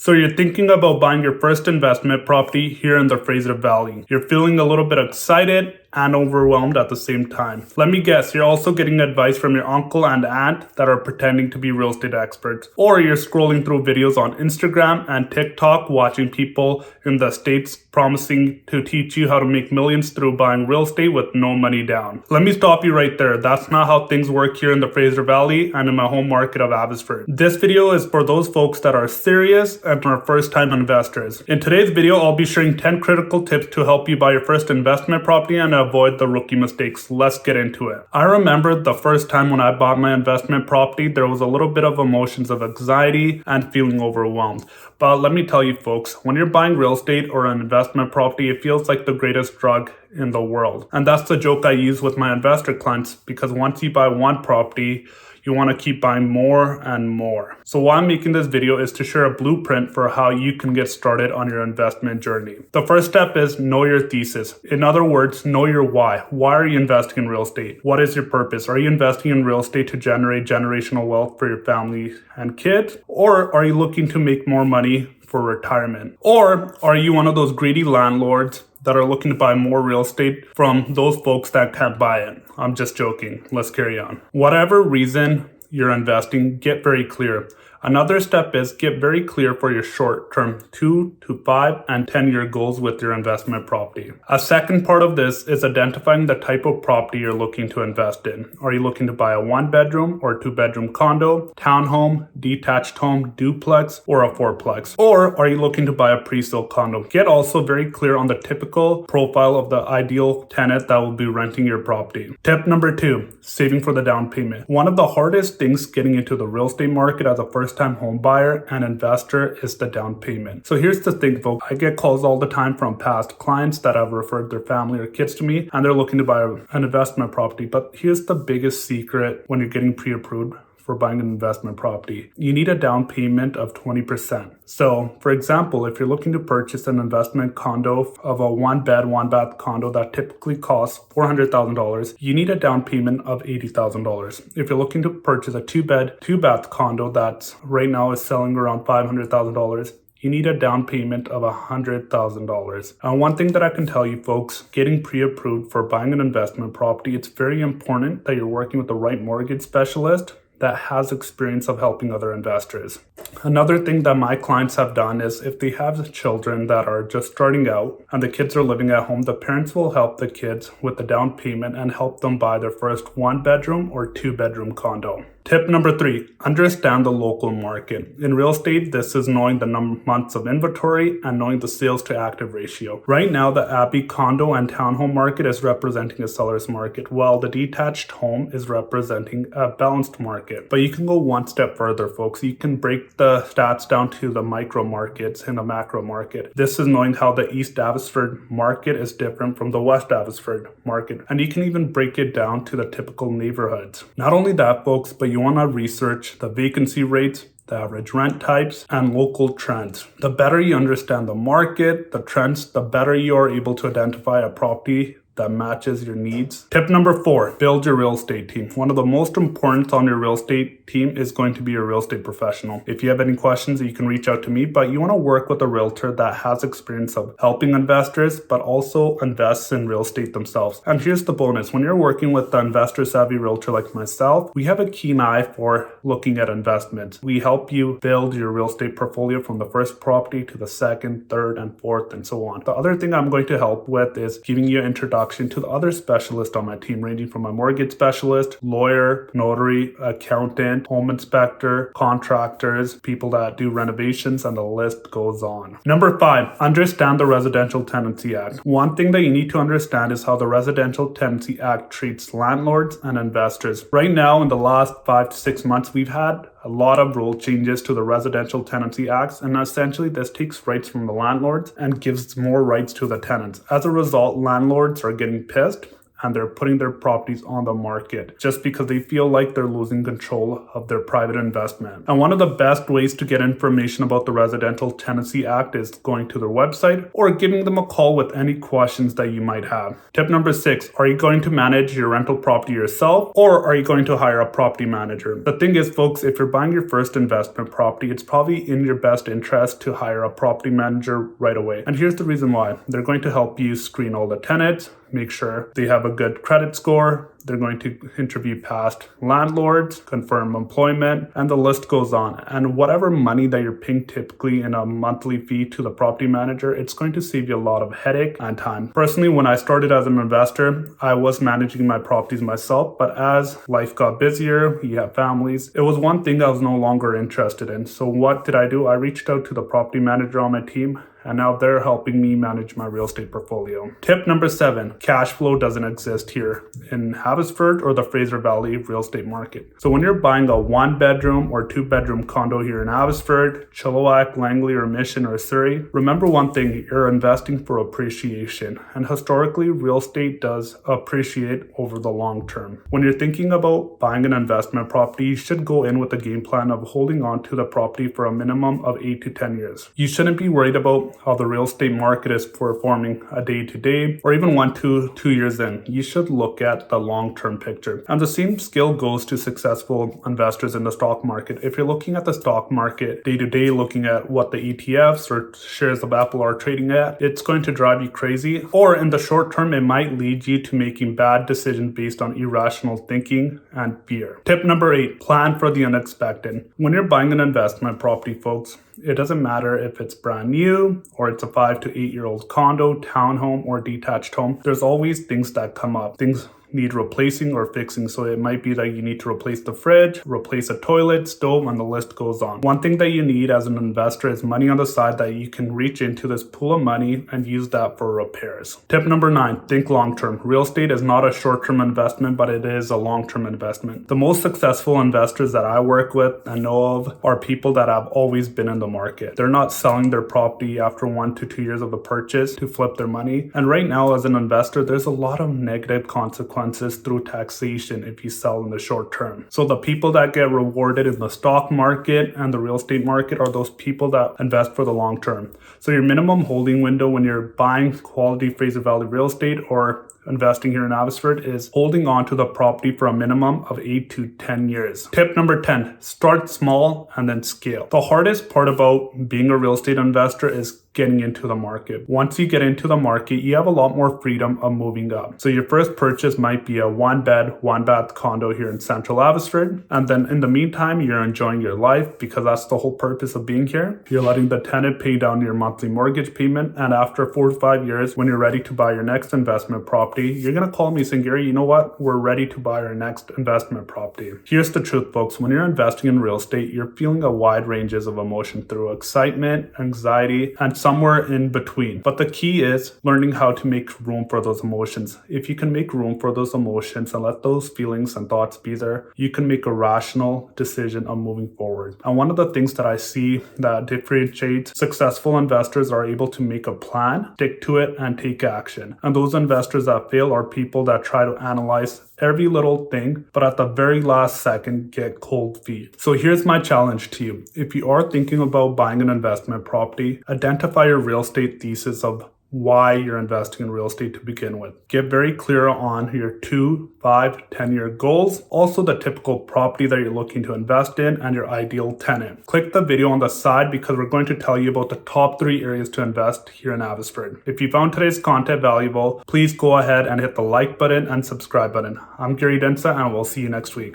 So you're thinking about buying your first investment property here in the Fraser Valley. You're feeling a little bit excited and overwhelmed at the same time. Let me guess, you're also getting advice from your uncle and aunt that are pretending to be real estate experts. Or you're scrolling through videos on Instagram and TikTok watching people in the States promising to teach you how to make millions through buying real estate with no money down. Let me stop you right there. That's not how things work here in the Fraser Valley and in my home market of Abbotsford. This video is for those folks that are serious and are first-time investors. In today's video, I'll be sharing 10 critical tips to help you buy your first investment property and avoid the rookie mistakes. Let's get into it. I remember the first time when I bought my investment property, there was a little bit of emotions of anxiety and feeling overwhelmed. But let me tell you folks, when you're buying real estate or an investment property, it feels like the greatest drug in the world. And that's the joke I use with my investor clients, because once you buy one property, you want to keep buying more and more. So why I'm making this video is to share a blueprint for how you can get started on your investment journey. The first step is know your thesis. In other words, know your why. Why are you investing in real estate? What is your purpose? Are you investing in real estate to generate generational wealth for your family and kids? Or are you looking to make more money for retirement? Or are you one of those greedy landlords that are looking to buy more real estate from those folks that can't buy it? I'm just joking. Let's carry on. Whatever reason you're investing, get very clear. Another step is get very clear for your short-term 2 to 5 and 10-year goals with your investment property. A second part of this is identifying the type of property you're looking to invest in. Are you looking to buy a 1-bedroom or 2-bedroom condo, townhome, detached home, duplex, or a 4-plex? Or are you looking to buy a pre-sale condo? Get also very clear on the typical profile of the ideal tenant that will be renting your property. Tip number 2, saving for the down payment. One of the hardest things getting into the real estate market as a first-time home buyer and investor is the down payment. So here's the thing, folks. I get calls all the time from past clients that have referred their family or kids to me, and they're looking to buy an investment property. But here's the biggest secret when you're getting pre-approved for buying an investment property. You need a down payment of 20%. So for example, if you're looking to purchase an investment condo of a 1-bed, 1-bath condo that typically costs $400,000, you need a down payment of $80,000. If you're looking to purchase a 2-bed, 2-bath condo that's right now is selling around $500,000, you need a down payment of $100,000. And one thing that I can tell you folks, getting pre-approved for buying an investment property, it's very important that you're working with the right mortgage specialist that has experience of helping other investors. Another thing that my clients have done is if they have children that are just starting out and the kids are living at home, the parents will help the kids with the down payment and help them buy their first 1-bedroom or 2-bedroom condo. Tip number 3, understand the local market. In real estate, this is knowing the months of inventory and knowing the sales to active ratio. Right now, the Abbey condo and townhome market is representing a seller's market, while the detached home is representing a balanced market. But you can go one step further, folks. You can break the stats down to the micro markets and the macro market. This is knowing how the East Abbotsford market is different from the West Abbotsford market. And you can even break it down to the typical neighborhoods. Not only that, folks, but you want to research the vacancy rates, the average rent types, and local trends. The better you understand the market, the trends, the better you are able to identify a property that matches your needs. Tip number 4, build your real estate team. One of the most important on your real estate team is going to be your real estate professional. If you have any questions, you can reach out to me, but you want to work with a realtor that has experience of helping investors, but also invests in real estate themselves. And here's the bonus. When you're working with the investor savvy realtor like myself, we have a keen eye for looking at investments. We help you build your real estate portfolio from the first property to the second, third, and fourth, and so on. The other thing I'm going to help with is giving you an introduction to the other specialists on my team, ranging from a mortgage specialist, lawyer, notary, accountant, home inspector, contractors, people that do renovations, and the list goes on. Number 5, understand the Residential Tenancy Act. One thing that you need to understand is how the Residential Tenancy Act treats landlords and investors. Right now, in the last 5 to 6 months, we've had a lot of rule changes to the Residential Tenancy Acts, and essentially this takes rights from the landlords and gives more rights to the tenants. As a result, landlords are getting pissed and they're putting their properties on the market just because they feel like they're losing control of their private investment. And one of the best ways to get information about the Residential Tenancy Act is going to their website or giving them a call with any questions that you might have. Tip number 6, are you going to manage your rental property yourself or are you going to hire a property manager? The thing is, folks, if you're buying your first investment property, it's probably in your best interest to hire a property manager right away. And here's the reason why. They're going to help you screen all the tenants, make sure they have a good credit score. They're going to interview past landlords, confirm employment, and the list goes on. And whatever money that you're paying typically in a monthly fee to the property manager, it's going to save you a lot of headache and time. Personally, when I started as an investor, I was managing my properties myself, but as life got busier, you have families, it was one thing I was no longer interested in. So what did I do? I reached out to the property manager on my team, and now they're helping me manage my real estate portfolio. Tip number 7, cash flow doesn't exist here in Abbotsford or the Fraser Valley real estate market. So when you're buying a 1-bedroom or 2-bedroom condo here in Abbotsford, Chilliwack, Langley, or Mission, or Surrey, remember one thing, you're investing for appreciation. And historically, real estate does appreciate over the long term. When you're thinking about buying an investment property, you should go in with a game plan of holding on to the property for a minimum of 8 to 10 years. You shouldn't be worried about how the real estate market is performing a day to day or even 1 to 2 years in. You should look at the long-term picture. And the same skill goes to successful investors in the stock market. If you're looking at the stock market day to day, looking at what the ETFs or shares of Apple are trading at, it's going to drive you crazy. Or in the short term, it might lead you to making bad decisions based on irrational thinking and fear. Tip number 8, plan for the unexpected. When you're buying an investment property, folks, it doesn't matter if it's brand new or it's a 5 to 8-year-old condo, townhome, or detached home. There's always things that come up. Things need replacing or fixing. So it might be that you need to replace the fridge, replace a toilet, stove, and the list goes on. One thing that you need as an investor is money on the side that you can reach into this pool of money and use that for repairs. Tip number 9, think long-term. Real estate is not a short-term investment, but it is a long-term investment. The most successful investors that I work with and know of are people that have always been in the market. They're not selling their property after 1 to 2 years of the purchase to flip their money. And right now, as an investor, there's a lot of negative consequences through taxation if you sell in the short term. So the people that get rewarded in the stock market and the real estate market are those people that invest for the long term. So your minimum holding window when you're buying quality Fraser Valley real estate or investing here in Abbotsford is holding on to the property for a minimum of 8 to 10 years. Tip number 10, start small and then scale. The hardest part about being a real estate investor is getting into the market. Once you get into the market, you have a lot more freedom of moving up. So your first purchase might be a 1-bed, 1-bath condo here in Central Abbotsford. And then in the meantime, you're enjoying your life because that's the whole purpose of being here. You're letting the tenant pay down your monthly mortgage payment. And after 4 to 5 years, when you're ready to buy your next investment property, you're going to call me saying, Gary, you know what? We're ready to buy our next investment property. Here's the truth, folks. When you're investing in real estate, you're feeling a wide ranges of emotion through excitement, anxiety, and somewhere in between. But the key is learning how to make room for those emotions. If you can make room for those emotions and let those feelings and thoughts be there, you can make a rational decision of moving forward. And one of the things that I see that differentiates successful investors are able to make a plan, stick to it, and take action. And those investors that fail are people that try to analyze every little thing, but at the very last second get cold feet. So here's my challenge to you. If you are thinking about buying an investment property, identify your real estate thesis of why you're investing in real estate to begin with. Get very clear on your 2, 5, 10-year goals, also the typical property that you're looking to invest in and your ideal tenant. Click the video on the side because we're going to tell you about the top 3 areas to invest here in Abbotsford. If you found today's content valuable, please go ahead and hit the like button and subscribe button. I'm Gary Dhindsa and we'll see you next week.